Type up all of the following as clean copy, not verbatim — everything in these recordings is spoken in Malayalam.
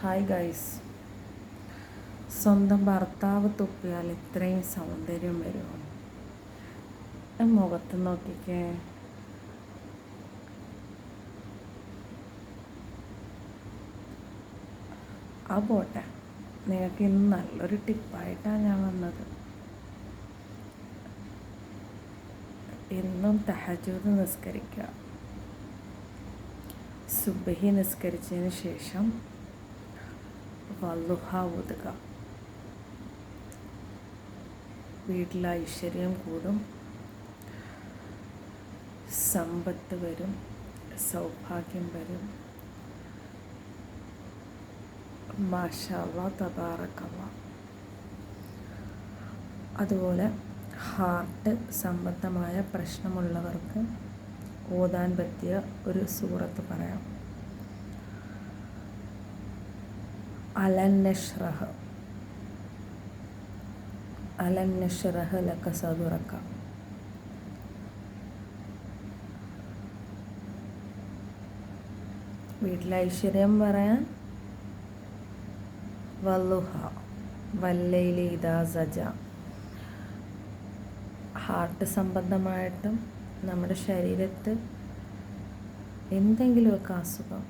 ഹായ് ഗൈസ്, സ്വന്തം ഭർത്താവ് തുപ്പിയാൽ ഇത്രയും സൗന്ദര്യം വരുമോ? മുഖത്ത് നോക്കിക്കേ. ആ പോട്ടെ, നിങ്ങൾക്ക് ഇന്ന് നല്ലൊരു ടിപ്പായിട്ടാണ് ഞാൻ വന്നത്. എന്നും തഹജ്ജുദ് നിസ്കരിക്കുക. സുബ്ഹി നിസ്കരിച്ചതിന് ശേഷം വള്ളുഹ ഓതുക. വീട്ടിൽ ഐശ്വര്യം കൂടും, സമ്പത്ത് വരും, സൗഭാഗ്യം വരും. മാഷാ അല്ലാഹ്, തബാറക്കല്ലാഹ്. അതുപോലെ ഹാർട്ട് സംബന്ധമായ പ്രശ്നമുള്ളവർക്ക് ഓതാൻ പറ്റിയ ഒരു സൂറത്ത് പറയാം. അലം നശ്റഹ് ലക സദ്റക. വീട്ടിൽ ഐശ്വര്യം പറയാൻ വള്ളുഹ വല്ലൈലി ഇദാ സജ. ഹാർട്ട് സംബന്ധമായിട്ടും നമ്മുടെ ശരീരത്ത് എന്തെങ്കിലുമൊക്കെ അസുഖം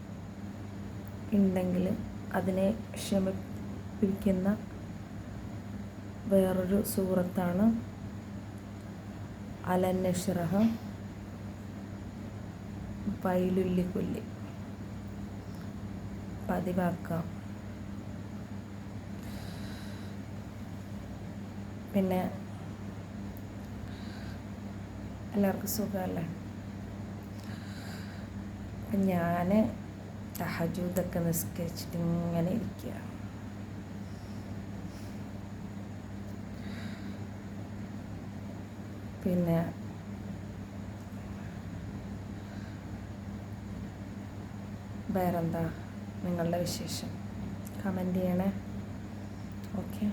ഉണ്ടെങ്കിൽ അതിനെ ശമിപ്പിക്കുന്ന വേറൊരു സൂറത്താണ് അലം നശ്റഹ് വൈലുല്ലിക്കുല്ലി. പതിവാക്കാം. പിന്നെ എല്ലാവർക്കും സുഖമല്ലേ? അപ്പം ഞാൻ തഹജ്ജുദൊക്കെ നിസ്കരിച്ചിട്ട് ഇങ്ങനെ ഇരിക്കുക. പിന്നെ വേറെന്താ നിങ്ങളുടെ വിശേഷം? കമൻറ്റ് ചെയ്യണേ. ഓക്കെ.